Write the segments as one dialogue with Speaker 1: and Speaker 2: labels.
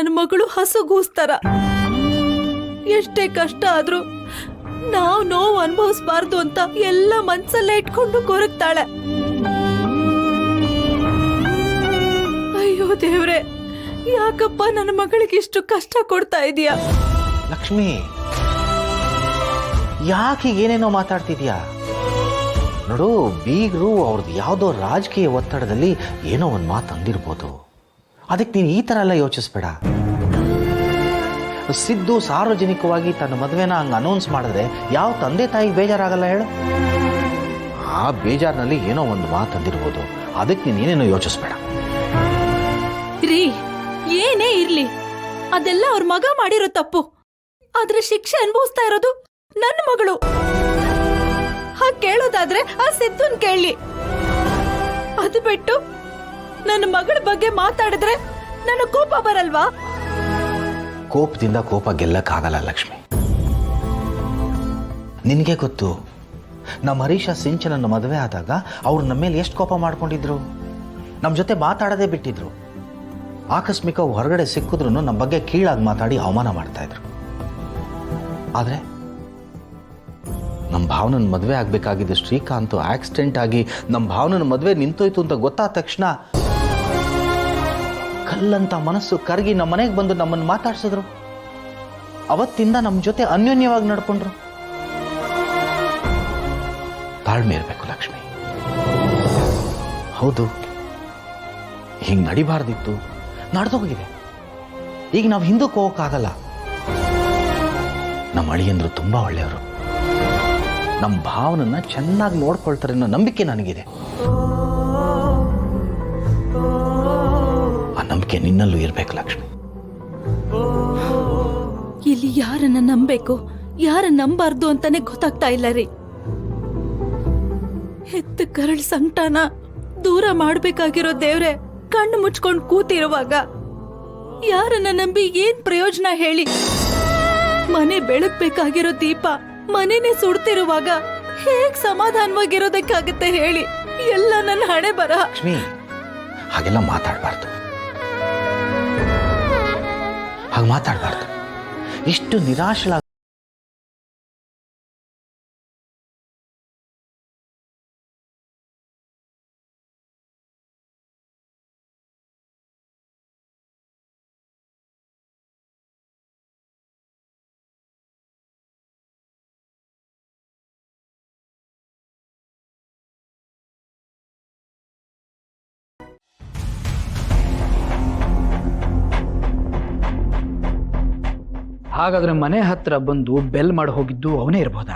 Speaker 1: ನನ್ನ ಮಗಳು ಹಸುಗೂಸ್ತರ. ಎಷ್ಟೇ ಕಷ್ಟ ಆದ್ರೂ ನಾವು ನೋವು ಅನುಭವಿಸ್ಬಾರ್ದು ಅಂತ ಎಲ್ಲ ಮನ್ಸಲ್ಲೇ ಇಟ್ಕೊಂಡು ಕೊರಗ್ತಾಳೆ. ಅಯ್ಯೋ ದೇವ್ರೆ, ಯಾಕಪ್ಪ ನನ್ನ ಮಗಳಿಗೆ ಇಷ್ಟು ಕಷ್ಟ ಕೊಡ್ತಾ ಇದೀಯಾ?
Speaker 2: ಲಕ್ಷ್ಮಿ, ಯಾಕೆ ಏನೇನೋ ಮಾತಾಡ್ತಿದ್ಯಾ? ನೋಡು, ಬೀಗರು ಅವ್ರದ್ದು ಯಾವುದೋ ರಾಜಕೀಯ ಒತ್ತಡದಲ್ಲಿ ಏನೋ ಒಂದು ಮಾತು ಅಂದಿರ್ಬೋದು. ಅದಕ್ಕೆ ನೀನು ಈ ಥರ ಎಲ್ಲ ಯೋಚಿಸ್ಬೇಡ. ಸಿದ್ದು ಸಾರ್ವಜನಿಕವಾಗಿ ತನ್ನ ಮದುವೆನ ಹಂಗೆ ಅನೌನ್ಸ್ ಮಾಡಿದ್ರೆ ಯಾವ ತಂದೆ ತಾಯಿಗೆ ಬೇಜಾರಾಗಲ್ಲ ಹೇಳು? ಆ ಬೇಜಾರಿನಲ್ಲಿ ಏನೋ ಒಂದು ಮಾತು ಅಂದಿರ್ಬೋದು. ಅದಕ್ಕೆ ನೀನು ಏನೇನೋ ಯೋಚಿಸ್ಬೇಡ.
Speaker 1: ರೀ, ಏನೇ ಇರ್ಲಿ, ಅದೆಲ್ಲ ಅವ್ರ ಮಗ ಮಾಡಿರೋ ತಪ್ಪು. ಆದ್ರೆ ಶಿಕ್ಷೆ ಅನುಭವಿಸ್ತಾ ಇರೋದು ನನ್ನ ಮಗಳು. ಹಾಗೆ ಕೇಳೋದಾದ್ರೆ ಆ ಸಿದ್ದುನ್ ಕೇಳಿ. ಅದು ಬಿಟ್ಟು ನನ್ನ ಮಗಳ ಬಗ್ಗೆ ಮಾತಾಡಿದ್ರೆ ನನ್ನ ಕೋಪ ಬರಲ್ವಾ?
Speaker 2: ಕೋಪದಿಂದ ಕೋಪ ಗೆಲ್ಲಕ್ಕಾಗಲ್ಲ ಲಕ್ಷ್ಮಿ. ನಿನಗೆ ಗೊತ್ತು, ನಮ್ಮ ಹರೀಶ ಸಿಂಚನನ್ನ ಮದುವೆ ಆದಾಗ ಅವ್ರು ನಮ್ಮ ಮೇಲೆ ಎಷ್ಟು ಕೋಪ ಮಾಡ್ಕೊಂಡಿದ್ರು. ನಮ್ಮ ಜೊತೆ ಮಾತಾಡೋದೇ ಬಿಟ್ಟಿದ್ರು. ಆಕಸ್ಮಿಕ ಹೊರಗಡೆ ಸಿಕ್ಕಿದ್ರು ನಮ್ಮ ಬಗ್ಗೆ ಕೀಳಾಗಿ ಮಾತಾಡಿ ಅವಮಾನ ಮಾಡ್ತಾ ಇದ್ರು. ಆದರೆ ನಮ್ಮ ಭಾವನನ್ನ ಮದುವೆ ಆಗಬೇಕಾಗಿದ್ದು ಶ್ರೀಕಾಂತ್ ಆಕ್ಸಿಡೆಂಟ್ ಆಗಿ ನಮ್ಮ ಭಾವನನ್ನ ಮದುವೆ ನಿಂತೋಯ್ತು ಅಂತ ಗೊತ್ತಾದ ತಕ್ಷಣ ಕಲ್ಲಂತ ಮನಸ್ಸು ಕರಗಿ ನಮ್ಮ ಮನೆಗೆ ಬಂದು ನಮ್ಮನ್ನು ಮಾತಾಡ್ಸಿದ್ರು. ಅವತ್ತಿಂದ ನಮ್ಮ ಜೊತೆ ಅನ್ಯೋನ್ಯವಾಗಿ ನಡ್ಕೊಂಡ್ರು. ತಾಳ್ಮೆ ಇರಬೇಕು ಲಕ್ಷ್ಮಿ. ಹೌದು, ಹಿಂಗೆ ನಡಿಬಾರ್ದಿತ್ತು, ನಡೆದೋಗಿದೆ. ಈಗ ನಾವು ಹಿಂದಕ್ಕೆ ಹೋಗೋಕ್ಕಾಗಲ್ಲ. ನಮ್ಮ ಅಳಿಯಂದ್ರು ತುಂಬಾ ಒಳ್ಳೆಯವರು. ನಮ್ಮ ಭಾವನನ್ನ ಚೆನ್ನಾಗಿ ನೋಡ್ಕೊಳ್ತಾರೆ ಅನ್ನೋ ನಂಬಿಕೆ ನನಗಿದೆ. ಆ ನಂಬಿಕೆ ನಿನ್ನಲ್ಲೂ ಇರಬೇಕು ಲಕ್ಷ್ಮಿ.
Speaker 1: ಇಲ್ಲಿ ಯಾರನ್ನ ನಂಬೇಕು, ಯಾರ ನಂಬಾರ್ದು ಅಂತಾನೆ ಗೊತ್ತಾಗ್ತಾ ಇಲ್ಲ ರೀ. ಹೆತ್ತ ಕರಳ್ ಸಂಕಟನ ದೂರ ಮಾಡ್ಬೇಕಾಗಿರೋ ದೇವ್ರೆ ಕಣ್ಣು ಮುಚ್ಕೊಂಡು ಕೂತಿರುವಾಗ ಯಾರನ್ನ ನಂಬಿ ಏನ್ ಪ್ರಯೋಜನ ಹೇಳಿ? ಮನೆ ಬೆಳಗ್ಬೇಕಾಗಿರೋ ದೀಪ ಮನೆನೇ ಸುಡ್ತಿರುವಾಗ ಹೇಗ್ ಸಮಾಧಾನವಾಗಿರೋದಕ್ಕಾಗತ್ತೆ ಹೇಳಿ? ಎಲ್ಲ ನನ್ನ ಹಣೆ ಬರ.
Speaker 2: ಲಕ್ಷ್ಮಿ, ಹಾಗೆಲ್ಲ ಮಾತಾಡಬಾರ್ದು. ಹಾಗೆ ಮಾತಾಡಬಾರ್ದು. ಇಷ್ಟು ನಿರಾಶಲ
Speaker 3: ಹಾಗಾದ್ರೆ ಮನೆ ಹತ್ರ ಬಂದು ಬೆಲ್ ಮಾಡಿ ಹೋಗಿದ್ದು ಅವನೇ ಇರಬಹುದಾ?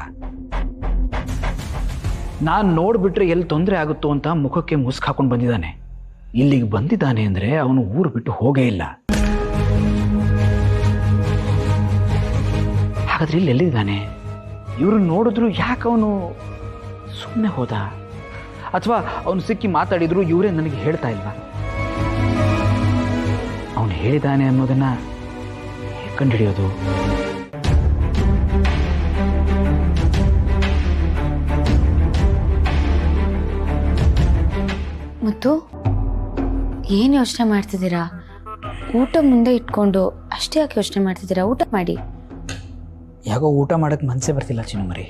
Speaker 3: ನಾನು ನೋಡ್ಬಿಟ್ರೆ ಎಲ್ಲಿ ತೊಂದರೆ ಆಗುತ್ತೋ ಅಂತ ಮುಖಕ್ಕೆ ಮುಸ್ಕ್ ಹಾಕೊಂಡು ಬಂದಿದ್ದಾನೆ. ಇಲ್ಲಿಗೆ ಬಂದಿದ್ದಾನೆ ಅಂದ್ರೆ ಅವನು ಊರು ಬಿಟ್ಟು ಹೋಗೇ ಇಲ್ಲ. ಹಾಗಾದ್ರೆ ಇಲ್ಲಿ ಎಲ್ಲಿದ್ದಾನೆ? ಇವರು ನೋಡಿದ್ರು ಯಾಕೆ ಅವನು ಸುಮ್ಮನೆ ಹೋದ? ಅಥವಾ ಅವನು ಸಿಕ್ಕಿ ಮಾತಾಡಿದ್ರು ಇವರೇ ನನಗೆ ಹೇಳ್ತಾ ಇಲ್ವಾ? ಅವನು ಹೇಳಿದ್ದಾನೆ ಅನ್ನೋದನ್ನ ಕಂಡುಹಿಡಿಯೋದು.
Speaker 4: ಮತ್ತು ಏನು ಯೋಚನೆ ಮಾಡ್ತಿದ್ದೀರಾ? ಊಟ ಮುಂದೆ ಇಟ್ಕೊಂಡು ಅಷ್ಟೇ ಯಾಕೆ ಯೋಚನೆ ಮಾಡ್ತಿದ್ದೀರಾ? ಊಟ ಮಾಡಿ.
Speaker 3: ಯಾಕೋ ಊಟ ಮಾಡಕ್ ಮನಸ್ಸೇ ಬರ್ತಿಲ್ಲ ಚಿನ್ನಮರಿ.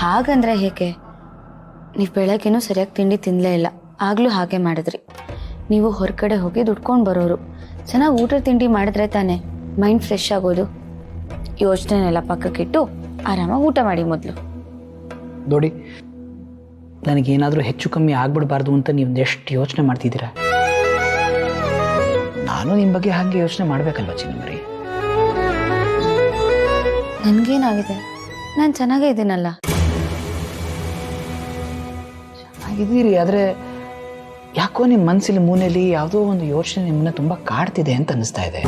Speaker 4: ಹಾಗಂದ್ರೆ ಹೇಗೆ? ನೀವು ಬೆಳಗ್ಗೆನೂ ಸರಿಯಾಗಿ ತಿಂಡಿ ತಿನ್ನಲೇ ಇಲ್ಲ, ಆಗ್ಲೂ ಹಾಗೆ ಮಾಡಿದ್ರಿ. ನೀವು ಹೊರಗಡೆ ಹೋಗಿ ದುಡ್ಕೊಂಡು ಬರೋರು. ಚೆನ್ನಾಗಿ ಊಟ ತಿಂಡಿ ಮಾಡಿದ್ರೆ ತಾನೇ ಮೈಂಡ್ ಫ್ರೆಶ್ ಆಗೋದು. ಯೋಚನೆನೆಲ್ಲ ಪಕ್ಕಕ್ಕಿಟ್ಟು ಆರಾಮಾಗಿ ಊಟ ಮಾಡಿ ಮೊದಲು.
Speaker 3: ನೋಡಿ, ನನಗೇನಾದರೂ ಹೆಚ್ಚು ಕಮ್ಮಿ ಆಗ್ಬಿಡ್ಬಾರ್ದು ಅಂತ ನೀವು ಎಷ್ಟು ಯೋಚನೆ ಮಾಡ್ತಿದ್ದೀರಾ? ನಾನು ನಿಮ್ಮ ಬಗ್ಗೆ ಹಾಗೆ ಯೋಚನೆ ಮಾಡ್ಬೇಕಲ್ವ ಚಿನ್ನಮರಿ?
Speaker 4: ನನಗೇನಾಗಿದೆ? ನಾನು ಚೆನ್ನಾಗೇ ಇದ್ದೀನಲ್ಲ.
Speaker 3: ಚೆನ್ನಾಗಿದ್ದೀರಿ, ಆದರೆ ಯಾಕೋ ನಿಮ್ಮ ಮನಸ್ಸಿನ ಮೂಲೆಯಲ್ಲಿ ಯಾವುದೋ ಒಂದು ಯೋಚನೆ ನಿಮ್ಮನ್ನ ತುಂಬಾ ಕಾಡ್ತಿದೆ ಅಂತ ಅನಿಸ್ತಾ ಇದೆ.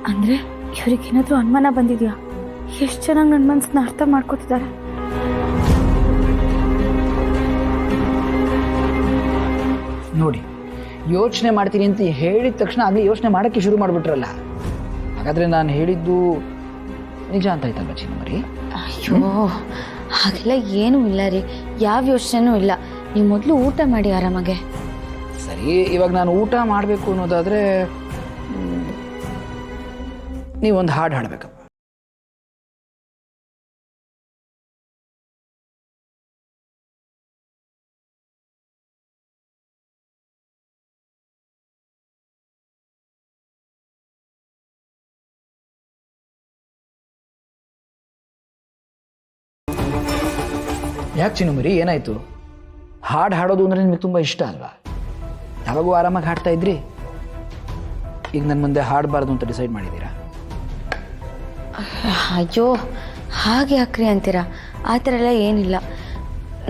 Speaker 4: ಅಂದ್ರೆ ಇವ್ರಿಗೇನಾದ್ರೂ ಅನುಮಾನ ಬಂದಿದ್ಯಾ? ಎಷ್ಟು ಚೆನ್ನಾಗಿ ನನ್ನ ಮನಸ್ಸನ್ನ ಅರ್ಥ ಮಾಡ್ಕೋತಿದ್ದಾರೆ.
Speaker 3: ನೋಡಿ, ಯೋಚನೆ ಮಾಡ್ತೀನಿ ಅಂತ ಹೇಳಿದ ತಕ್ಷಣ ಆಗಲಿ ಯೋಚನೆ ಮಾಡೋಕ್ಕೆ ಶುರು ಮಾಡಿಬಿಟ್ರಲ್ಲ. ಹಾಗಾದ್ರೆ ನಾನು ಹೇಳಿದ್ದು ನಿಜ ಅಂತ ಆಯ್ತಲ್ವ ಚಿನ್ನಮರಿ?
Speaker 4: ಅಯ್ಯೋ, ಹಾಗೆಲ್ಲ ಏನೂ ಇಲ್ಲ ರೀ. ಯಾವ ಯೋಚನೆನೂ ಇಲ್ಲ. ನೀವು ಮೊದಲು ಊಟ ಮಾಡಿ ಆರಾಮಾಗೆ.
Speaker 3: ಸರಿ ಸರಿ, ಇವಾಗ ನಾನು ಊಟ ಮಾಡಬೇಕು ಅನ್ನೋದಾದರೆ ನೀವೊಂದು ಹಾಡು ಹಾಡಬೇಕಪ್ಪ. ಯಾಕೆ ಚಿನ್ನುಮರಿ, ಏನಾಯಿತು? ಹಾಡು ಹಾಡೋದು ಅಂದರೆ ನಿಮಗೆ ತುಂಬ ಇಷ್ಟ ಅಲ್ವಾ? ಯಾವಾಗೂ ಆರಾಮಾಗಿ ಹಾಡ್ತಾ ಇದ್ರಿ, ಈಗ ನನ್ನ ಮುಂದೆ ಹಾಡಬಾರ್ದು ಅಂತ ಡಿಸೈಡ್ ಮಾಡಿದ್ದೀರಾ?
Speaker 4: ಅಯ್ಯೋ, ಹಾಗೆ ಯಾಕ್ರಿ ಅಂತೀರಾ? ಆ ಥರ ಎಲ್ಲ ಏನಿಲ್ಲ.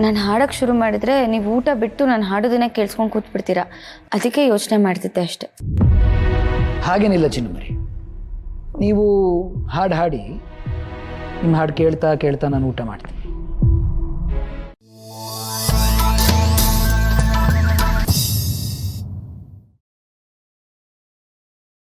Speaker 4: ನಾನು ಹಾಡೋಕ್ಕೆ ಶುರು ಮಾಡಿದ್ರೆ ನೀವು ಊಟ ಬಿಟ್ಟು ನಾನು ಹಾಡೋದನ್ನೇ ಕೇಳಿಸ್ಕೊಂಡು ಕೂತ್ಬಿಡ್ತೀರಾ, ಅದಕ್ಕೆ ಯೋಚನೆ ಮಾಡ್ತಿದ್ದೆ ಅಷ್ಟೆ.
Speaker 3: ಹಾಗೇನಿಲ್ಲ ಚಿನ್ನುಮರಿ, ನೀವು ಹಾಡು ಹಾಡಿ, ನಿಮ್ಮ ಹಾಡು ಕೇಳ್ತಾ ಕೇಳ್ತಾ ನಾನು ಊಟ ಮಾಡ್ತೀನಿ.